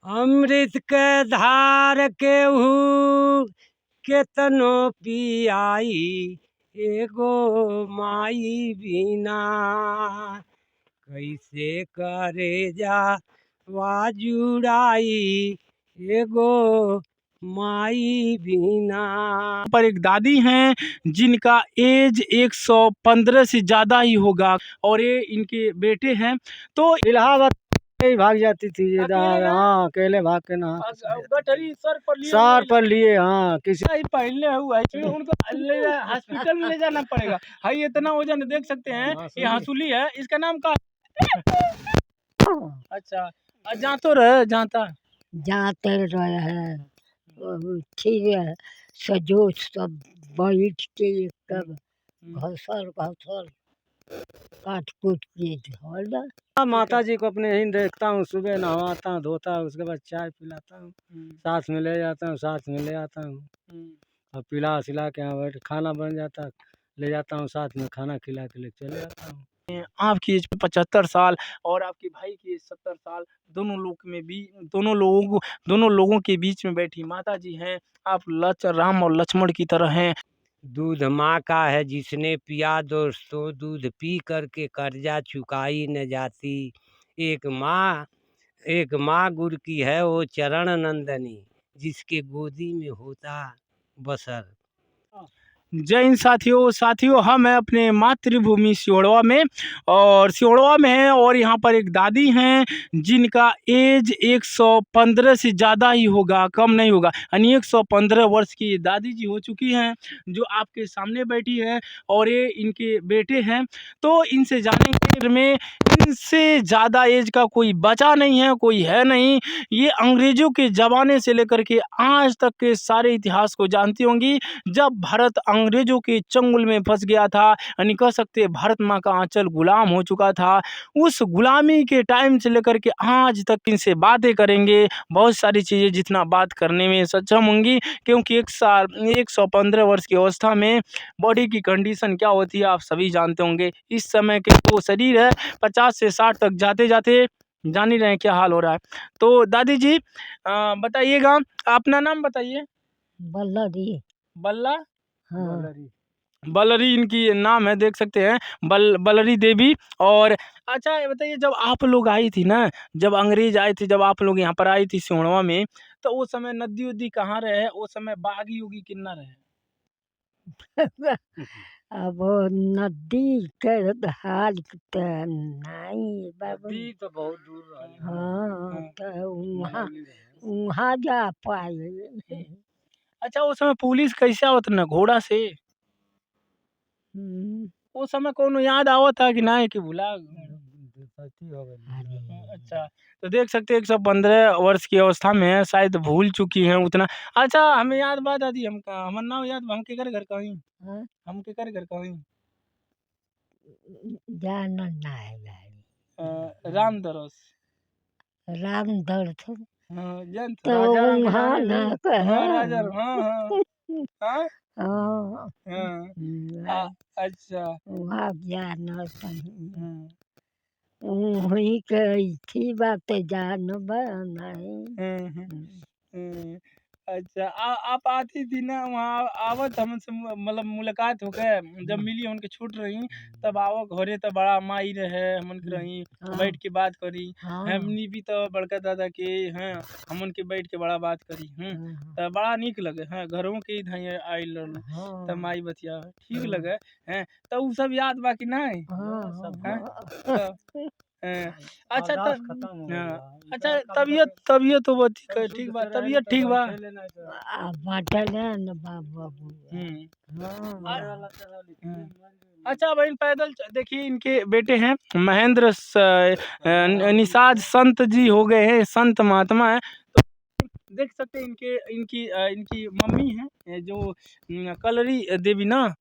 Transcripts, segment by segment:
अमृत के धार केहू केतनो पियाई, एगो माई बिना कैसे करे जा जुड़ाई, एगो माई बिना। पर एक दादी हैं जिनका एज 115 से ज़्यादा ही होगा और ये इनके बेटे हैं। तो इलाहाबाद ही भाग जाती थी ये अकेले ना? हाँ अकेले भाग के ना गठरी सर पर लिए सार पर लिए हाँ किसी ही पहले हुआ है फिर उनको हॉस्पिटल में ले जाना पड़ेगा। भाई इतना वजन देख सकते हैं, ये हंसुली है, इसका नाम का अच्छा जातो रहे जाते रहे ठीक है सजो सब बैठ के कब घसर काट कूट के धोला। हाँ माता जी को अपने ही देखता हूँ, सुबह नहवाता हूँ धोता हूँ, उसके बाद चाय पिलाता हूँ, साथ में ले जाता हूँ, साथ में ले आता हूँ और पिला सिला के यहाँ बैठ खाना बन जाता है, ले जाता हूँ साथ में खाना खिला के ले चले जाता हूँ। आपकी एज 75 साल और आपके भाई की एज 70 साल, दोनों लोगों के बीच में बैठी माता जी हैं। आप राम और लक्ष्मण की तरह हैं। दूध माँ का है जिसने पिया दोस्तों, दूध पी करके कर्जा चुकाई न जाती। एक माँ गुर की है वो चरण नंदनी, जिसके गोदी में होता बसर। जय हिंद साथियों हम हैं अपने मातृभूमि सिहोड़वा में हैं और यहाँ पर एक दादी हैं जिनका एज 115 से ज़्यादा ही होगा, कम नहीं होगा, यानी 115 वर्ष की दादी जी हो चुकी हैं जो आपके सामने बैठी है और ये इनके बेटे हैं। तो इनसे जानेंगे में इनसे ज़्यादा एज का कोई बचा नहीं है, कोई है नहीं। ये अंग्रेजों के ज़माने से लेकर के आज तक के सारे इतिहास को जानती होंगी। जब भारत अंग्रेजों के चंगुल में फंस गया था, यानी कह सकते हैं भारत माँ का आंचल गुलाम हो चुका था, उस गुलामी के टाइम से लेकर के आज तक इनसे बातें करेंगे। बहुत सारी चीज़ें जितना बात करने में सक्षम होंगी, क्योंकि 115 वर्ष की अवस्था में बॉडी की कंडीशन क्या होती है आप सभी जानते होंगे। इस समय के जो शरीर है 50 से 60 तक जाते जाते जान ही रहे हैं क्या हाल हो रहा है। तो दादी जी बताइएगा, अपना नाम बताइए। बल्लरी बल्ला हाँ बलरी इनकी नाम है, देख सकते हैं बलरी देवी। और अच्छा ये बताइए, जब आप लोग आई थी ना, जब अंग्रेज आए थे, जब आप लोग यहाँ पर आई थी सिहोड़वा में, तो उस समय नदी उद्दी कहाँ रहे, उस समय बागी उगी कितना रहे? अब नदी के हाल तो नहीं बाबू नदी तो बहुत दूर रही। हाँ तो वहाँ जा पाए। अच्छा उस समय पुलिस कैसे आवत ना, घोड़ा से? हम्म, उस समय कौन याद आवत था कि ना कि भुला? अरे अच्छा तो देख सकते हैं 115 वर्ष की अवस्था में है, शायद भूल चुकी हैं उतना। अच्छा हमें याद बात आती हमका, हमर नाम याद बा, हम केकर घर कहीं, हाँ, हम केकर घर कहीं? जाना नहीं राम दरस। राम दर्द हाँ जान तो राजा राम वहाँ रानी ना रे। हाँ राजा हाँ हाँ हाँ हाँ हाँ अच्छा वहाँ जाना नहीं हाँ, वहीं के थी बात जान नहीं अच्छा आप आती थी ना वहाँ, आवत हमसे मतलब मुलाकात हो गए, जब मिली हमन के छूट रही तब आओ घरे, तब बड़ा माई रहे हमन के रही, बैठ के बात करी। हमनी भी तो बड़का दादा के हैं, हमन के बैठ के बड़ा बात करी। तब बड़ा निक लगे हैं, घरों के इधर आइल रहलो तब माई बतिया ठीक लगे हैं। तो उ सब याद बाकी नहीं अच्छा अच्छा तबीयत तो बहुत ठीक बा, तबीयत ठीक बा। बाटल बाबू अच्छा बहन पैदल देखिए, इनके बेटे हैं महेंद्र निषाद संत जी हो गए हैं, संत महात्मा है। तो देख सकते हैं इनकी मम्मी है जो कलरी देवी ना,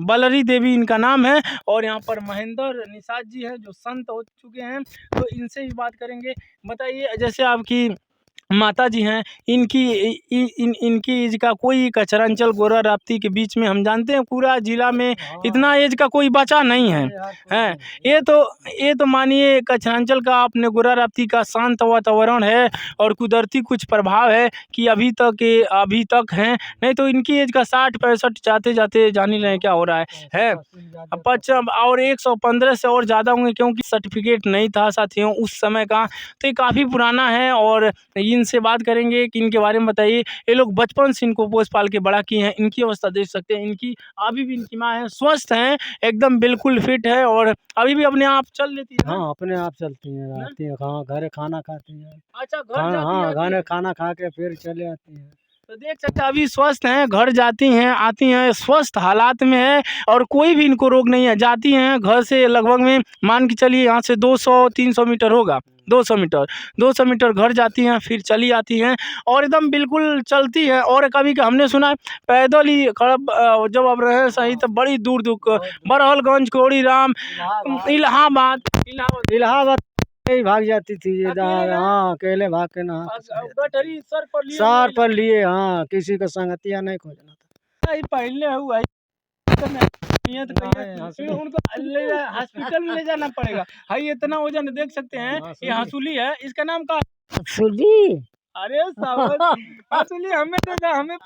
बलरी देवी इनका नाम है। और यहाँ पर महेंद्र निषाद जी हैं जो संत हो चुके हैं, तो इनसे भी बात करेंगे। बताइए जैसे आपकी माता जी हैं, इनकी एज का कोई कचरांचल गोरा राप्ती के बीच में हम जानते हैं पूरा जिला में इतना एज का कोई बचा नहीं है। हैं ये तो मानिए कचरांचल का अपने गोरा राप्ती का शांत वातावरण है और कुदरती कुछ प्रभाव है कि अभी तक हैं, नहीं तो इनकी एज का 60-65 जाते जाते जान ही रहे हैं क्या हो रहा है। अब 115 से और ज़्यादा होंगे क्योंकि सर्टिफिकेट नहीं था साथियों उस समय का, तो ये काफ़ी पुराना है। और इनसे बात करेंगे कि इनके बारे में बताइए। ये लोग बचपन से इनको पोस पाल के बड़ा किए हैं। इनकी अवस्था देख सकते हैं, इनकी अभी भी इनकी माँ है, स्वस्थ हैं, एकदम बिल्कुल फिट है और अभी भी अपने आप चल लेती है ना? हाँ, अपने आप चलती हैं, रहती हैं, हाँ, घरे खाना खाती हैं। अच्छा, घर हाँ, जाती हाँ, है घरे खाना खा के फिर चले आती हैं। तो देख सकते हैं अभी स्वस्थ हैं, घर जाती हैं, आती हैं, स्वस्थ हालात में है और कोई भी इनको रोग नहीं है। जाती हैं घर से लगभग में मान के चलिए यहाँ से 200-300 मीटर होगा, 200 मीटर घर जाती हैं, फिर चली आती हैं और एकदम बिल्कुल चलती है। और कभी का हमने सुना है पैदल ही जब अब रहे सही तब बड़ी दूर दूर बरहलगंज, कोड़ीराम, इलाहाबाद इलाहाबाद ही भाग जाती थी ये अकेले ना? हाँ, अकेले भाग के नहा के चली आती गठरी सर पर थी। लिए सार पर लिए, हाँ, किसी का संगतिया नहीं खोजना था। पहले हुआ नियत फिर उनको हॉस्पिटल में ले जाना पड़ेगा। हाई इतना वजन देख सकते हैं, ये हंसुली है, इसका नाम का सुली अरे साहब हंसुली हमें दे दे, हमें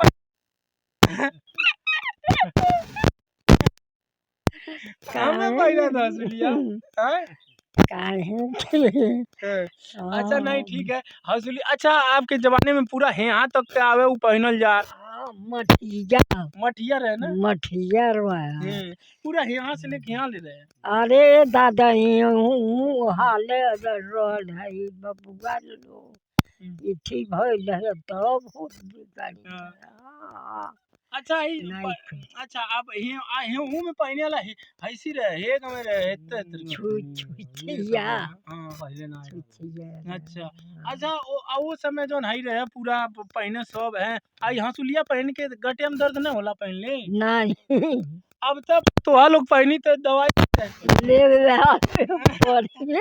हमें पहिला था हंसुलिया हैं? अच्छा नहीं ठीक है हंसुली। अच्छा आपके जमाने में पूरा यहाँ तक पे आवे वो पहनल जा मठिया रहे ना? मठिया पूरा यहाँ से लेके यहाँ ले रहे हैं। अरे दादा हाले रोड है बबुआ लो इठी भइल है तब हो गाड़ी अच्छा नहीं अच्छा आप हूँ में पहने वाला हैसी रहे हेग में रहे छुछिया हाँ पहले ना छुछिया अच्छा अच्छा वो समय जो नहीं रहे पूरा पहने सब है आई हंसुलिया पहन के गटे में दर्द नहीं होला पहनले नहीं अब तब तो लोग पहनी तो दवाई ले पड़े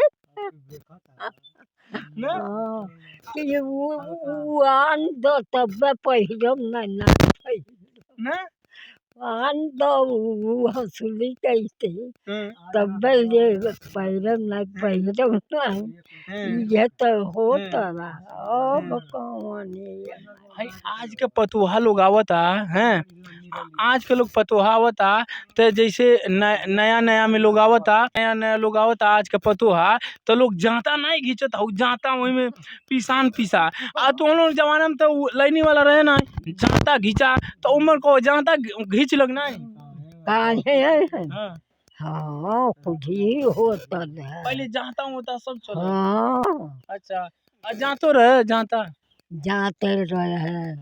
ना कि वो आन दो तब पहिरम नहीं ना ना आन दो हंसुली कहते तब ये पहिरम नहीं पहिरम नहीं ये तो होता रहा अब कौन भाई आज के पतुहा लोग आवता हैं आज के लोग पतुहा आवता तो जैसे नया नया में लोग आवता नया लोग आवता आज के पतुहा तो लोग जाता नहीं घींचता हो जाता वही में पिसा आ तो उन लोग जमाना में तो लाइनी वाला रहे ना जाता घींचा तो उम्र को जाता घींच लगना है हाँ कुछ ही होता है पहले जाता होता सब चलो हाँ अच्छा जातो रहे जाता जाते रहे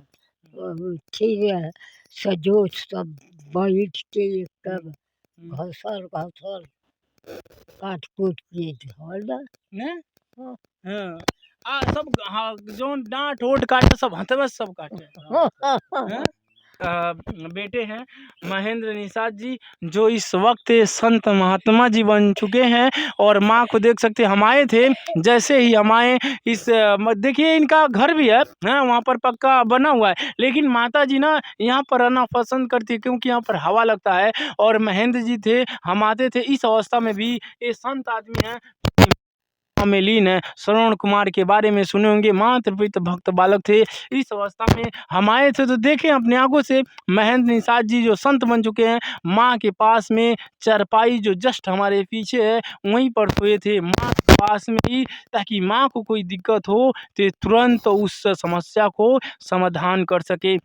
ठीक है सजो सब बैठ के तब घसर काट कूट के धोल ने हाँ सब हाँ जो डांट ओट काटे सब हथवे सब काटे हैं? बेटे हैं महेंद्र निषाद जी जो इस वक्त संत महात्मा जी बन चुके हैं और माँ को देख सकते हम आए थे जैसे ही हम आए इस देखिए इनका घर भी है वहाँ पर पक्का बना हुआ है लेकिन माता जी ना यहाँ पर रहना पसंद करती है क्योंकि यहाँ पर हवा लगता है और महेंद्र जी थे हम आते थे इस अवस्था में भी ये संत आदमी हैं में लीन है। श्रवण कुमार के बारे में सुने होंगे मात्र पित भक्त बालक थे इस अवस्था में हम आए थे तो देखें अपने आंखों से महेंद्र निषाद जी जो संत बन चुके हैं माँ के पास में चरपाई जो जस्ट हमारे पीछे है वहीं पर सोए थे माँ के पास में ही ताकि माँ को कोई दिक्कत हो तो तुरंत उस समस्या को समाधान कर सके।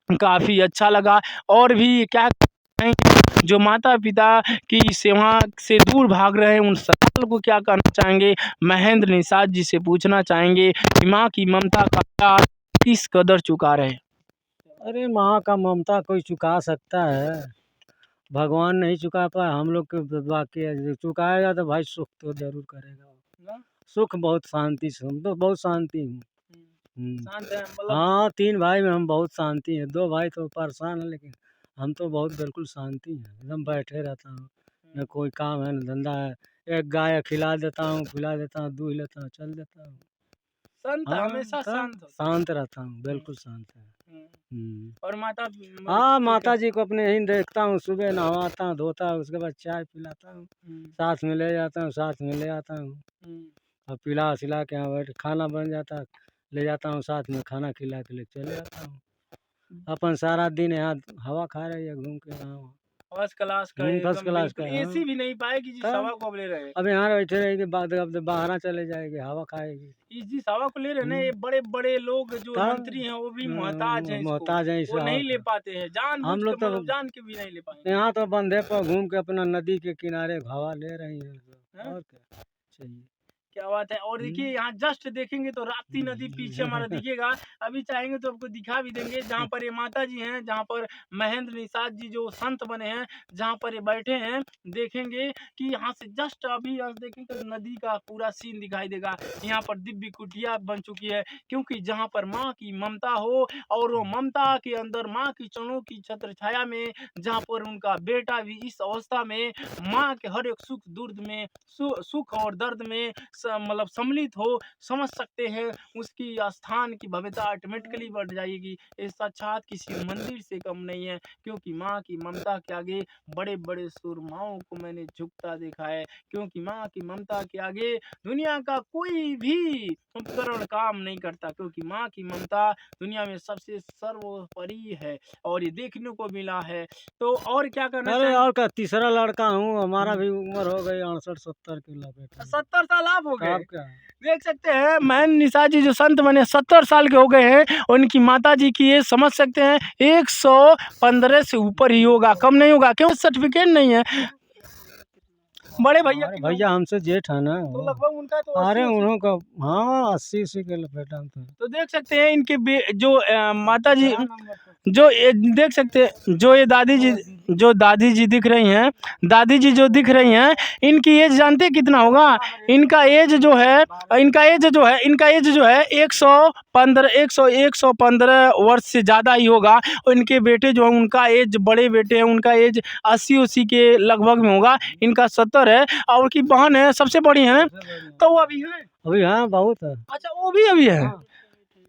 काफ़ी अच्छा लगा और भी क्या जो माता पिता की सेवा से दूर भाग रहे हैं उन सवाल को क्या कहना चाहेंगे महेंद्र निषाद जी से पूछना चाहेंगे कि माँ की ममता का प्यार किस कदर चुका रहे। अरे माँ का ममता कोई चुका सकता है भगवान नहीं चुका पाए हम लोग के बाकी चुकाएगा तो भाई सुख तो जरूर करेगा सुख बहुत शांति से हम तो बहुत शांति हूँ हाँ 3 भाई में हम बहुत शांति हैं 2 भाई तो परेशान है लेकिन हम तो बहुत बिल्कुल शांति हैं एकदम बैठे रहता हूँ न कोई काम है न धंधा है एक गाय खिला देता हूँ पिला देता हूँ दूध लेता हूँ चल देता हूँ संत हाँ, हमेशा तो शांत होता शांत रहता हूँ, बिल्कुल शांत है। है। और माता हाँ, माता जी को अपने ही देखता हूँ, सुबह नहवाता हूँ, धोता हूँ, उसके बाद चाय पिलाता हूँ, साथ में ले जाता हूँ, साथ में ले आता हूँ, और पिला सिला के यहाँ बैठ खाना बन जाता, ले जाता हूँ साथ में, खाना खिला के ले चले जाता हूँ। अपन सारा दिन यहाँ हवा खा रही है घूम के यहाँ फर्स्ट क्लास का फर्स्ट एकदम क्लास बिल्कुल का। हाँ, एसी भी नहीं पाएगी जिस तो हवा को अब ले रहे हैं। अब यहाँ बैठे रहेगी, बाद अब तो बाहर चले जाएगी, हवा खाएगी। इस जिस हवा को ले रहे हैं ना, ये बड़े बड़े लोग जो तब मंत्री हैं वो भी मोहताज हैं इसको, मोहताज है इस वो हवा नहीं ले का। पाते हैं, जानबूझ हम के लोग तो मतलब जान के भी नहीं ले पाएंगे। यहाँ तो बंधे पर घूम के अपना नदी के किनारे हवा ले रही हैं, हाँ? और क्या चाहिए। क्या बात है। और देखिए यहाँ जस्ट देखेंगे तो राप्ती नदी पीछे हमारा दिखेगा, अभी चाहेंगे तो आपको दिखा भी देंगे, जहाँ पर ये माता जी हैं, जहाँ पर महेंद्र निषाद जी जो संत बने हैं, जहाँ पर ये बैठे हैं, देखेंगे कि यहाँ से जस्ट अभी यहाँ से देखेंगे तो नदी का पूरा सीन दिखाई देगा। यहाँ पर दिव्य कुटिया बन चुकी है, क्योंकि जहाँ पर माँ की ममता हो, और वो ममता के अंदर माँ की चरणों की छत्र छाया में, जहाँ पर उनका बेटा भी इस अवस्था में माँ के हर एक सुख दुर्द में, सुख और दर्द में मतलब सम्मिलित हो, समझ सकते हैं, उसकी स्थान की भव्यता ऑटोमेटिकली बढ़ जाएगी। ये साक्षात किसी मंदिर से कम नहीं है, क्योंकि माँ की ममता के आगे बड़े बड़े सुरमाओं को मैंने झुकता देखा है, क्योंकि माँ की ममता के आगे दुनिया का कोई भी उपकरण काम नहीं करता, क्योंकि माँ की ममता दुनिया में सबसे सर्वोपरि है, और ये देखने को मिला है। तो और क्या करना अरे चाहिए? और क्या, तीसरा लड़का हूँ, हमारा भी उम्र हो गई 68-70 की लपेट 70 साल आप हो गए। आप क्या देख सकते हैं महेंद्र निषाद जी जो संत बने 70 साल के हो गए हैं, उनकी माता जी की ये समझ सकते हैं 115 से ऊपर ही होगा, कम नहीं होगा, क्यों सर्टिफिकेट नहीं है। बड़े भैया अरे भैया हमसे जेठ है ना तो लगभग उनका तो अरे 80 उन्हों का हाँ 80 के लपेटा था। तो देख सकते हैं इनके जो माता जी जो देख सकते हैं, जो ये दादी जी दिख रही हैं, दादी जी जो दिख रही हैं, इनकी एज जानते हैं कितना होगा? इनका एज जो है 115 वर्ष से ज़्यादा ही होगा। और इनके बेटे जो हैं उनका एज, बड़े बेटे हैं उनका एज 80 के लगभग में होगा, इनका 70 है, और उनकी बहन है सबसे बड़ी है, तो वो अभी है। अभी हाँ बहुत है। अच्छा वो भी अभी है।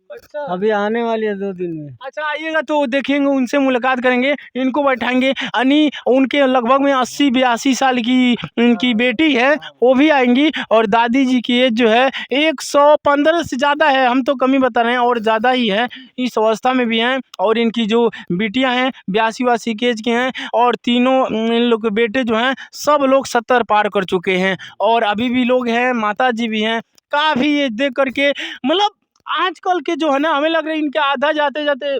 अच्छा अभी आने वाली है 2 दिन में। अच्छा आइएगा तो देखेंगे, उनसे मुलाकात करेंगे, इनको बैठाएंगे। अनि उनके लगभग में 80-82 साल की उनकी बेटी है, वो भी आएंगी। और दादी जी की एज जो है 115 से ज़्यादा है, हम तो कम ही बता रहे हैं, और ज़्यादा ही है, इस अवस्था में भी हैं। और इनकी जो बेटियां हैं 82 की एज के हैं, और तीनों इन लोग के बेटे जो हैं सब लोग 70 पार कर चुके हैं, और अभी भी लोग हैं, माता जी भी हैं। काफ़ी ये देख करके मतलब आजकल के जो है ना, हमें लग रहा है इनके आधा जाते जाते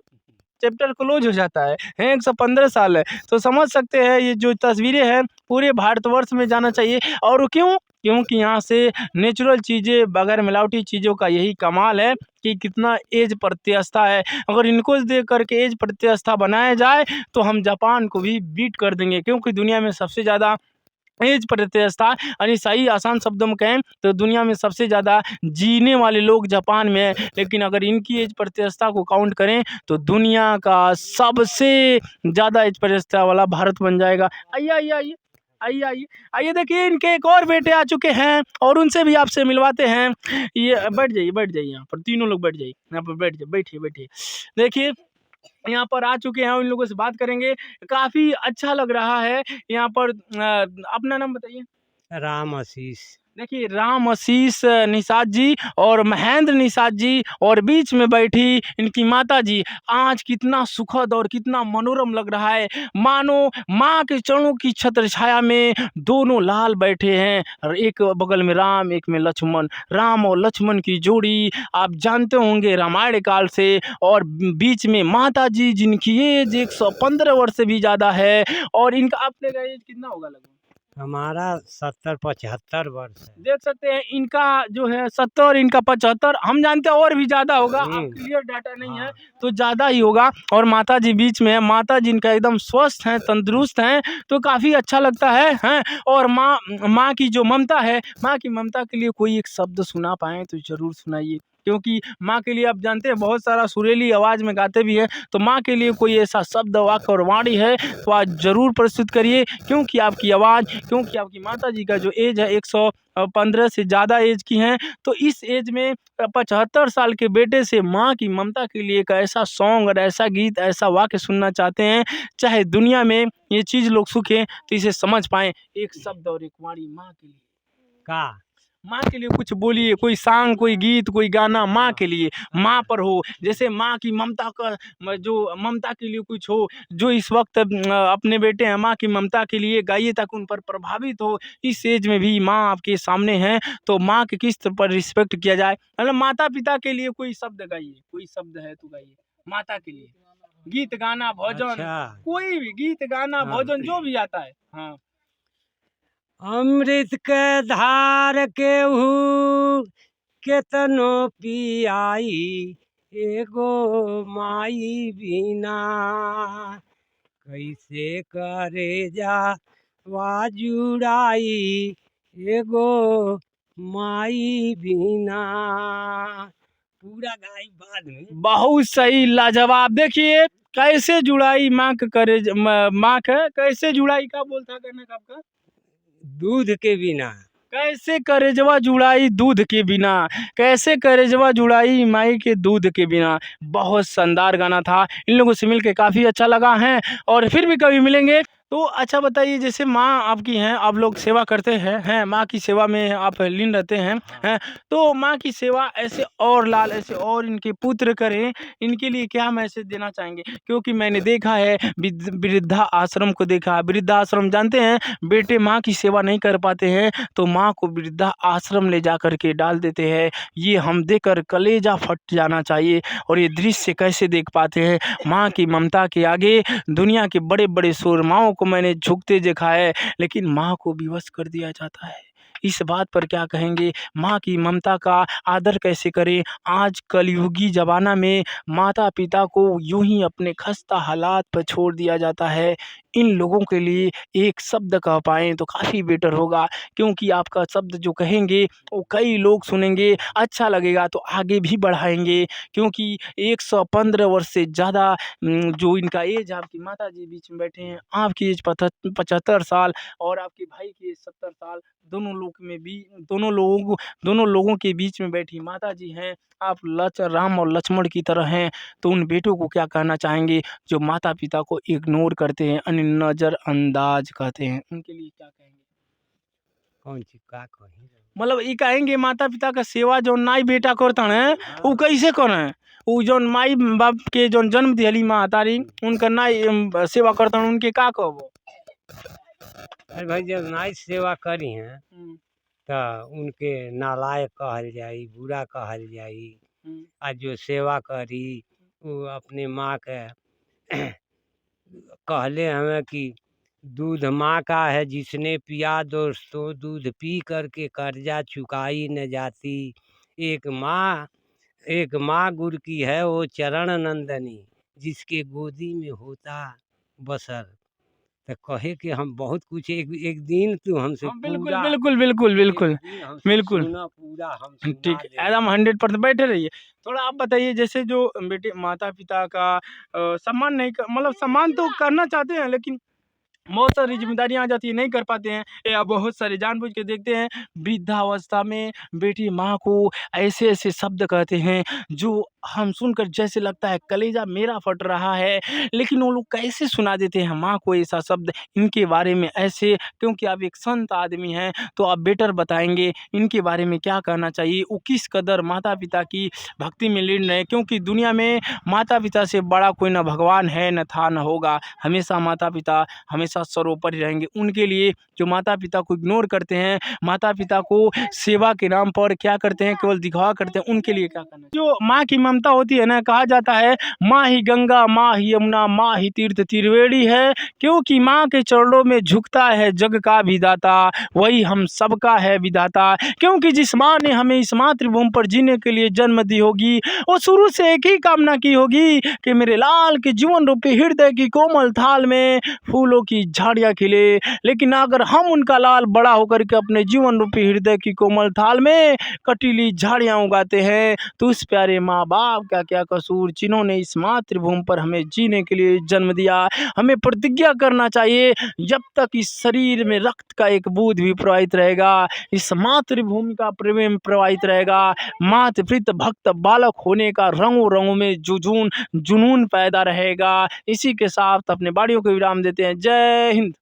चैप्टर क्लोज हो जाता है। 115 साल है, तो समझ सकते हैं ये जो तस्वीरें हैं पूरे भारतवर्ष में जाना चाहिए। और क्यों? क्योंकि यहाँ से नेचुरल चीज़ें, बगैर मिलावटी चीज़ों का यही कमाल है कि कितना एज प्रतिष्ठा है। अगर इनको देख करके एज प्रतिष्ठा बनाया जाए तो हम जापान को भी बीट कर देंगे, क्योंकि दुनिया में सबसे ज़्यादा एज प्रतिष्ठा, यानी सही आसान शब्दों में कहें तो दुनिया में सबसे ज़्यादा जीने वाले लोग जापान में है। लेकिन अगर इनकी एज प्रतिष्ठा को काउंट करें तो दुनिया का सबसे ज़्यादा एज प्रतिष्ठा वाला भारत बन जाएगा। आइए आइए आइए आइए आइए आइए, देखिए इनके एक और बेटे आ चुके हैं, और उनसे भी आपसे मिलवाते हैं। ये बैठ जाइए यहाँ पर, तीनों लोग बैठ जाइए यहाँ पर, बैठिए बैठिए। देखिए यहाँ पर आ चुके हैं, उन लोगों से बात करेंगे। काफ़ी अच्छा लग रहा है यहाँ पर। अपना नाम बताइए। राम आशीष। देखिए राम आशीष निषाद जी और महेंद्र निषाद जी, और बीच में बैठी इनकी माता जी। आज कितना सुखद और कितना मनोरम लग रहा है, मानो माँ के चरणों की छत्र छाया में दोनों लाल बैठे हैं, और एक बगल में राम, एक में लक्ष्मण। राम और लक्ष्मण की जोड़ी आप जानते होंगे रामायण काल से, और बीच में माता जी जिनकी एज 115 वर्ष से भी ज़्यादा है। और इनका आपने का एज कितना होगा लगभग? हमारा 70-75 वर्ष है। देख सकते हैं इनका जो है 70, इनका 75, हम जानते हैं और भी ज़्यादा होगा, अब क्लियर डाटा नहीं है तो ज़्यादा ही होगा। और माता जी बीच में है, माता जी इनका एकदम स्वस्थ हैं, तंदुरुस्त हैं, तो काफ़ी अच्छा लगता है हैं। और माँ की जो ममता है, माँ की ममता के लिए कोई एक शब्द सुना पाएँ तो ज़रूर सुनाइए, क्योंकि माँ के लिए आप जानते हैं बहुत सारा सुरीली आवाज़ में गाते भी हैं। तो माँ के लिए कोई ऐसा शब्द वाक्य और वाणी है तो आज ज़रूर प्रस्तुत करिए, क्योंकि आपकी आवाज़, क्योंकि आपकी माता जी का जो एज है 115 से ज़्यादा एज की हैं। तो इस एज में 75 साल के बेटे से माँ की ममता के लिए एक ऐसा सॉन्ग और ऐसा गीत, ऐसा वाक्य सुनना चाहते हैं, चाहे दुनिया में ये चीज़ लोग सुखें तो इसे समझ पाएँ। एक शब्द और एक वाणी माँ के लिए, का माँ के लिए कुछ बोलिए, कोई सॉन्ग, कोई गीत, कोई गाना माँ के लिए, माँ पर हो, जैसे माँ की ममता का जो ममता के लिए कुछ हो, जो इस वक्त अपने बेटे हैं माँ की ममता के लिए गाइए ताकि उन पर प्रभावित हो। इस एज में भी माँ आपके सामने हैं तो माँ के किस तरह पर रिस्पेक्ट किया जाए, मतलब माता पिता के लिए कोई शब्द गाइए, कोई शब्द है तो गाइए माता के लिए, गीत गाना भजन, अच्छा कोई भी गीत गाना हाँ। भजन जो भी आता है। हाँ अमृत के धार केहू केतनो पियाई एगो माई बिना कैसे करे जा जुड़ाई एगो माई बिना। पूरा गाई बाद में। बहुत सही, लाजवाब। देखिए कैसे जुड़ाई माँ के करे, माँ के कैसे जुड़ाई का बोलता करने का आपका, दूध के बिना कैसे करेजवा जुड़ाई दूध के बिना, कैसे करेजवा जुड़ाई माई के दूध के बिना। बहुत शानदार गाना था, इन लोगों से मिलके काफ़ी अच्छा लगा है और फिर भी कभी मिलेंगे। तो अच्छा बताइए, जैसे माँ आपकी हैं, आप लोग सेवा करते हैं माँ की सेवा में आप लीन रहते हैं, तो माँ की सेवा ऐसे और लाल ऐसे और इनके पुत्र करें, इनके लिए क्या मैसेज देना चाहेंगे? क्योंकि मैंने देखा है वृद्धा आश्रम को देखा है, वृद्धा आश्रम जानते हैं, बेटे माँ की सेवा नहीं कर पाते हैं तो माँ को वृद्धा आश्रम ले जा कर के डाल देते हैं। ये हम देखकर कलेजा फट जाना चाहिए। और ये दृश्य कैसे देख पाते हैं, माँ की ममता के आगे दुनिया के बड़े बड़े सूरमाओं को मैंने झुकते देखा है, लेकिन माँ को विवश कर दिया जाता है। इस बात पर क्या कहेंगे, माँ की ममता का आदर कैसे करें? आज कलयुगी ज़माना में माता पिता को यूं ही अपने खस्ता हालात पर छोड़ दिया जाता है। इन लोगों के लिए एक शब्द कह पाएँ तो काफ़ी बेटर होगा, क्योंकि आपका शब्द जो कहेंगे वो कई लोग सुनेंगे, अच्छा लगेगा तो आगे भी बढ़ाएँगे। क्योंकि 115 वर्ष से ज़्यादा जो इनका एज, आपकी माताजी बीच में बैठे हैं, आपकी एज 75 साल और आपके भाई की एज 70 साल, दोनों लोगों के बीच में बैठी माताजी हैं। आप राम और लक्ष्मण की तरह हैं, तो उन बेटों को क्या कहना चाहेंगे जो माता पिता को इग्नोर करते हैं, नज़रअंदाज करते हैं, उनके लिए क्या कहेंगे? कौन चीज का कही मतलब ये कहेंगे माता पिता का सेवा जो नाई बेटा करता है वो कैसे करें? वो जो माई बाप के जो जन्म दिहली माँ तारी उनका नाई सेवा करता उनके का कहबो? अरे भाई जब नाई सेवा करी हैं तो उनके नालायक कहल जाई, बुरा कहल जाई। आ जो सेवा करी वो अपने माँ के कहले हमें कि दूध माँ का है जिसने पिया दोस्तों, दूध पी करके कर्जा चुकाई न जाती। एक माँ गुर की है वो चरण नंदनी, जिसके गोदी में होता बसर। तो कहे कि हम बहुत कुछ एक दिन तू हमसे बिल्कुल पूरा बिल्कुल बिल्कुल बिल्कुल एक दिन हमसे बिल्कुल सुना पूरा हम सुना ठीक, देंगे। एकदम 100% बैठे रहिए। थोड़ा आप बताइए, जैसे जो बेटे माता पिता का सम्मान नहीं कर, मतलब सम्मान तो करना चाहते हैं लेकिन बहुत सारी जिम्मेदारियां आ जाती है, नहीं कर पाते हैं, या बहुत सारे जानबूझ के देखते हैं वृद्धावस्था में बेटी माँ को ऐसे ऐसे शब्द कहते हैं जो हम सुनकर जैसे लगता है कलेजा मेरा फट रहा है, लेकिन वो लोग कैसे सुना देते हैं माँ को ऐसा शब्द, इनके बारे में ऐसे, क्योंकि आप एक संत आदमी हैं तो आप बेटर बताएंगे इनके बारे में क्या कहना चाहिए, वो किस कदर माता पिता की भक्ति में लीन रहे, क्योंकि दुनिया में माता पिता से बड़ा कोई न भगवान है न था न होगा, हमेशा माता पिता हमेशा सर्वोपरि रहेंगे। उनके लिए जो माता पिता को इग्नोर करते हैं, माता पिता को सेवा के नाम पर क्या करते हैं, केवल दिखावा करते हैं, उनके लिए क्या करना है? जो माँ की ममता होती है ना, कहा जाता है माँ ही गंगा, माँ ही यमुना, माँ ही तीर्थ त्रिवेणी है, क्योंकि माँ के चरणों में झुकता है जग का विधाता, वही हम सबका है विधाता। क्योंकि जिस माँ ने हमें इस मातृभूमि पर जीने के लिए जन्म दी होगी, वो शुरू से एक ही कामना की होगी कि मेरे लाल के जीवन रूपी हृदय की कोमल थाल में फूलों की झाड़ियाँ खिले। लेकिन अगर हम उनका लाल बड़ा होकर के अपने जीवन रूपी हृदय की कोमल थाल में कटीली झाड़ियाँ उगाते हैं, तो उस प्यारे माँ बाप का क्या कसूर, जिन्होंने इस मातृभूमि पर हमें जीने के लिए जन्म दिया। हमें प्रतिज्ञा करना चाहिए, जब तक इस शरीर में रक्त का एक बूंद भी प्रवाहित रहेगा, इस मातृभूमि का प्रेम प्रवाहित रहेगा, मातृप्रीत भक्त बालक होने का रंगों रंगों में जुनून पैदा रहेगा। इसी के साथ अपने बाड़ियों को विराम देते हैं। जय हिंद।